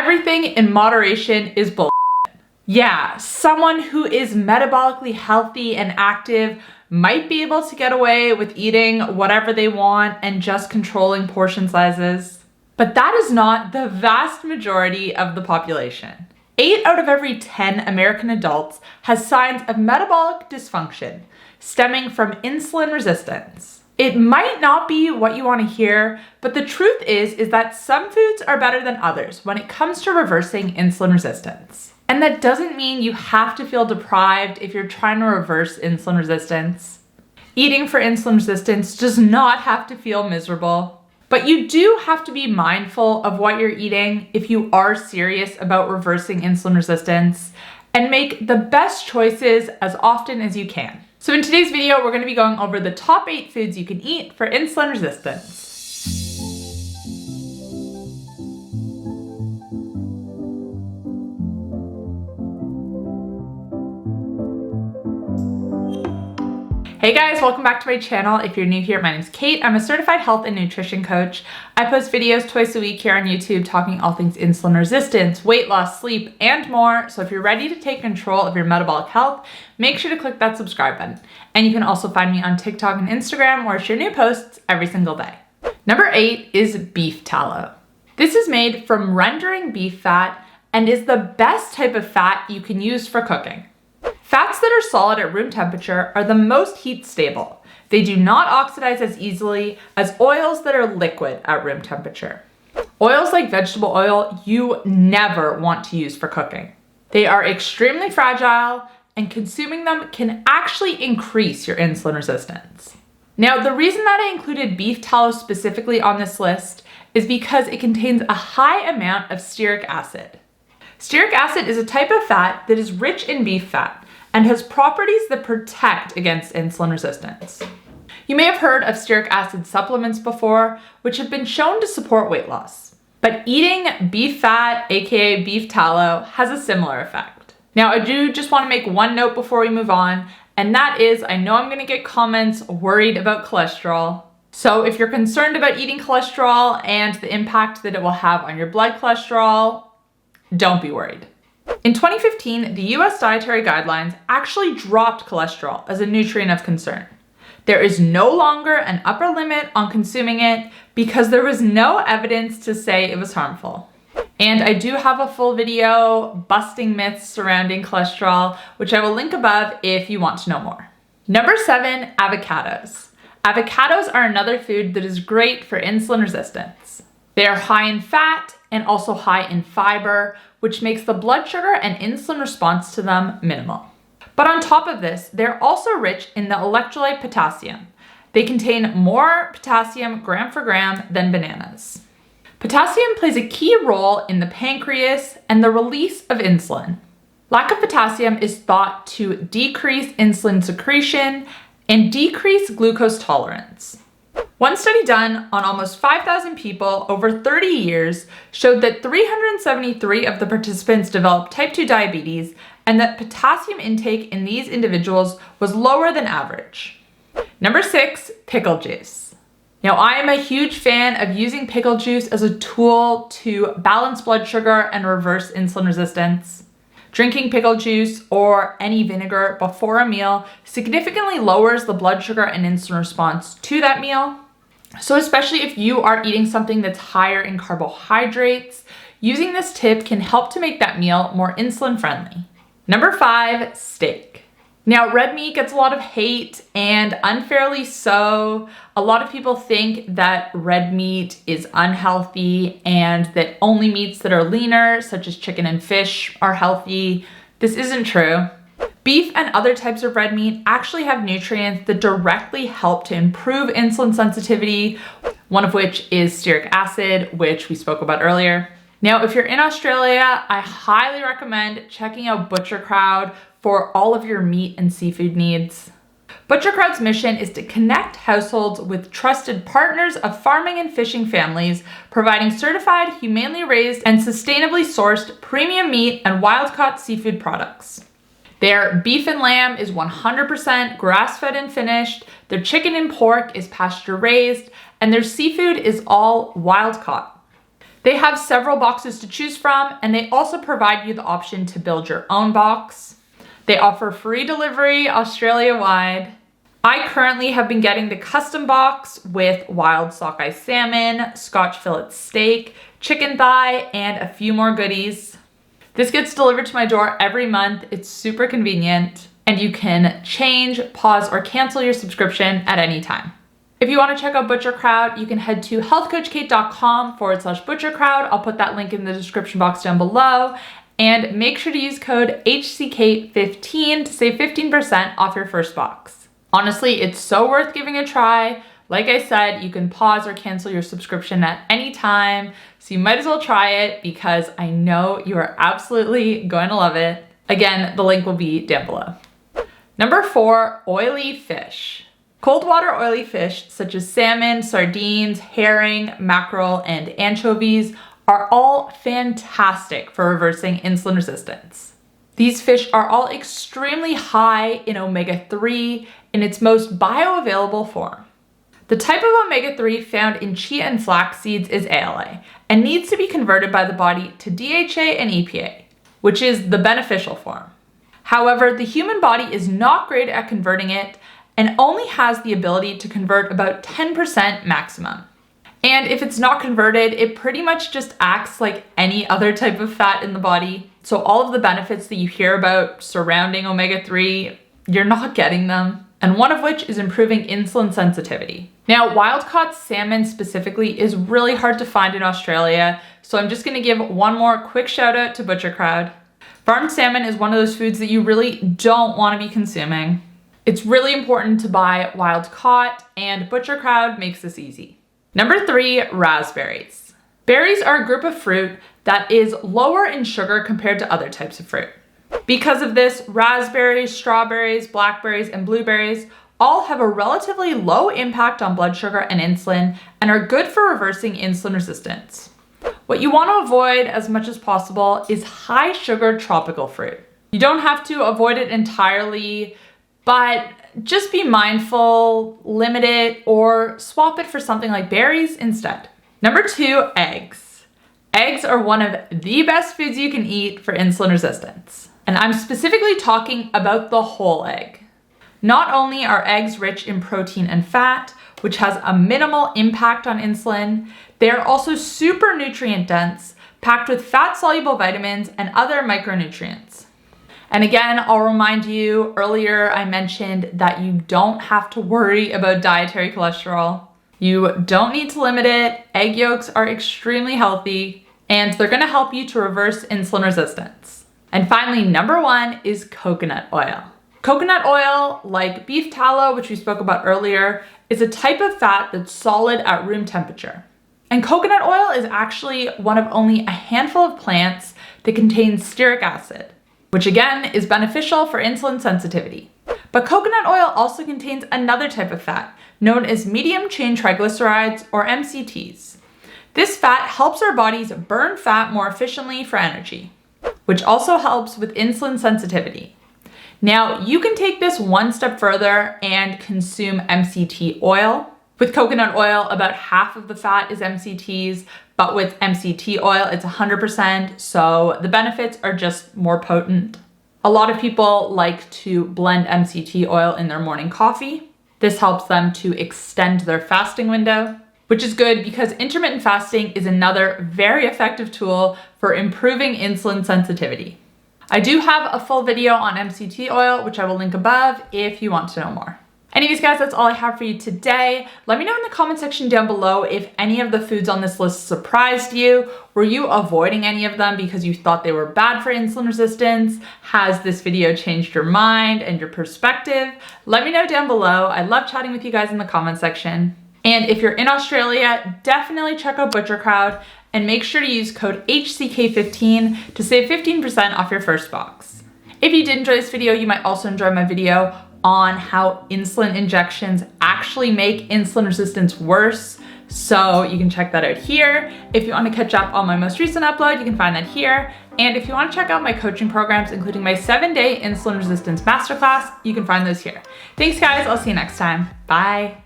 everything in moderation is bull. Yeah, someone who is metabolically healthy and active might be able to get away with eating whatever they want and just controlling portion sizes. But that is not the vast majority of the population. 8 out of every 10 American adults has signs of metabolic dysfunction stemming from insulin resistance. It might not be what you want to hear, but the truth is that some foods are better than others when it comes to reversing insulin resistance. And that doesn't mean you have to feel deprived if you're trying to reverse insulin resistance. Eating for insulin resistance does not have to feel miserable. But you do have to be mindful of what you're eating if you are serious about reversing insulin resistance, and make the best choices as often as you can. So in today's video, we're going to be going over the top 8 foods you can eat for insulin resistance. Hey guys, welcome back to my channel. If you're new here, my name's Kate. I'm a certified health and nutrition coach. I post videos twice a week here on YouTube talking all things insulin resistance, weight loss, sleep, and more. So if you're ready to take control of your metabolic health, make sure to click that subscribe button. And you can also find me on TikTok and Instagram, where I share new posts every single day. Number 8 is beef tallow. This is made from rendering beef fat and is the best type of fat you can use for cooking. Fats that are solid at room temperature are the most heat stable. They do not oxidize as easily as oils that are liquid at room temperature. Oils like vegetable oil you never want to use for cooking. They are extremely fragile, and consuming them can actually increase your insulin resistance. Now, the reason that I included beef tallow specifically on this list is because it contains a high amount of stearic acid. Stearic acid is a type of fat that is rich in beef fat and has properties that protect against insulin resistance. You may have heard of stearic acid supplements before, which have been shown to support weight loss. But eating beef fat, aka beef tallow, has a similar effect. Now, I do just want to make one note before we move on, and that is, I know I'm going to get comments worried about cholesterol. So if you're concerned about eating cholesterol and the impact that it will have on your blood cholesterol, don't be worried. In 2015, the US dietary guidelines actually dropped cholesterol as a nutrient of concern. There is no longer an upper limit on consuming it because there was no evidence to say it was harmful. And I do have a full video busting myths surrounding cholesterol, which I will link above if you want to know more. Number 7, avocados. Avocados are another food that is great for insulin resistance. They are high in fat and also high in fiber, which makes the blood sugar and insulin response to them minimal. But on top of this, they're also rich in the electrolyte potassium. They contain more potassium gram for gram than bananas. Potassium plays a key role in the pancreas and the release of insulin. Lack of potassium is thought to decrease insulin secretion and decrease glucose tolerance. One study done on almost 5,000 people over 30 years showed that 373 of the participants developed type 2 diabetes, and that potassium intake in these individuals was lower than average. Number 6, pickle juice. Now, I am a huge fan of using pickle juice as a tool to balance blood sugar and reverse insulin resistance. Drinking pickle juice or any vinegar before a meal significantly lowers the blood sugar and insulin response to that meal. So especially if you are eating something that's higher in carbohydrates, using this tip can help to make that meal more insulin friendly. Number 5, steak. Now, red meat gets a lot of hate, and unfairly so. A lot of people think that red meat is unhealthy and that only meats that are leaner, such as chicken and fish, are healthy. This isn't true. Beef and other types of red meat actually have nutrients that directly help to improve insulin sensitivity, one of which is stearic acid, which we spoke about earlier. Now, if you're in Australia, I highly recommend checking out Butcher Crowd for all of your meat and seafood needs. Butcher Crowd's mission is to connect households with trusted partners of farming and fishing families, providing certified, humanely raised, and sustainably sourced premium meat and wild-caught seafood products. Their beef and lamb is 100% grass-fed and finished, their chicken and pork is pasture-raised, and their seafood is all wild-caught. They have several boxes to choose from, and they also provide you the option to build your own box. They offer free delivery Australia-wide. I currently have been getting the custom box with wild sockeye salmon, Scotch fillet steak, chicken thigh, and a few more goodies. This gets delivered to my door every month. It's super convenient, and you can change, pause, or cancel your subscription at any time. If you want to check out ButcherCrowd, you can head to healthcoachkate.com/ButcherCrowd. I'll put that link in the description box down below. And make sure to use code 𝘆𝑐𝑘ate15 to save 15% off your first box. Honestly, it's so worth giving a try. Like I said, you can pause or cancel your subscription at any time, so you might as well try it because I know you are absolutely going to love it. Again, the link will be down below. Number 4, oily fish. Cold water oily fish such as salmon, sardines, herring, mackerel, and anchovies are all fantastic for reversing insulin resistance. These fish are all extremely high in omega-3 in its most bioavailable form. The type of omega-3 found in chia and flax seeds is ALA and needs to be converted by the body to DHA and EPA, which is the beneficial form. However, the human body is not great at converting it and only has the ability to convert about 10% maximum. And if it's not converted, it pretty much just acts like any other type of fat in the body. So all of the benefits that you hear about surrounding omega-3, you're not getting them. And one of which is improving insulin sensitivity. Now, wild-caught salmon specifically is really hard to find in Australia, so I'm just gonna give one more quick shout out to ButcherCrowd. Farmed salmon is one of those foods that you really don't wanna be consuming. It's really important to buy wild-caught, and ButcherCrowd makes this easy. Number 3, raspberries. Berries are a group of fruit that is lower in sugar compared to other types of fruit. Because of this, raspberries, strawberries, blackberries, and blueberries all have a relatively low impact on blood sugar and insulin and are good for reversing insulin resistance. What you want to avoid as much as possible is high sugar tropical fruit. You don't have to avoid it entirely, but just be mindful, limit it, or swap it for something like berries instead. Number 2, eggs. Eggs are one of the best foods you can eat for insulin resistance. And I'm specifically talking about the whole egg. Not only are eggs rich in protein and fat, which has a minimal impact on insulin, they are also super nutrient dense, packed with fat-soluble vitamins and other micronutrients. And again, I'll remind you, earlier I mentioned that you don't have to worry about dietary cholesterol. You don't need to limit it. Egg yolks are extremely healthy, and they're gonna help you to reverse insulin resistance. And finally, number 1 is coconut oil. Coconut oil, like beef tallow, which we spoke about earlier, is a type of fat that's solid at room temperature. And coconut oil is actually one of only a handful of plants that contains stearic acid, which again is beneficial for insulin sensitivity. But coconut oil also contains another type of fat known as medium chain triglycerides, or MCTs. This fat helps our bodies burn fat more efficiently for energy, which also helps with insulin sensitivity. Now, you can take this one step further and consume MCT oil. With coconut oil, about half of the fat is MCTs, but with MCT oil, it's 100%, so the benefits are just more potent. A lot of people like to blend MCT oil in their morning coffee. This helps them to extend their fasting window, which is good because intermittent fasting is another very effective tool for improving insulin sensitivity. I do have a full video on MCT oil, which I will link above if you want to know more. Anyways, guys, that's all I have for you today. Let me know in the comment section down below if any of the foods on this list surprised you. Were you avoiding any of them because you thought they were bad for insulin resistance? Has this video changed your mind and your perspective? Let me know down below. I love chatting with you guys in the comment section. And if you're in Australia, definitely check out ButcherCrowd and make sure to use code 𝘆𝑐𝑘ate15 to save 15% off your first box. If you did enjoy this video, you might also enjoy my video on how insulin injections actually make insulin resistance worse. So you can check that out here. If you want to catch up on my most recent upload, you can find that here. And if you want to check out my coaching programs, including my 7-day insulin resistance masterclass, you can find those here. Thanks guys, I'll see you next time. Bye.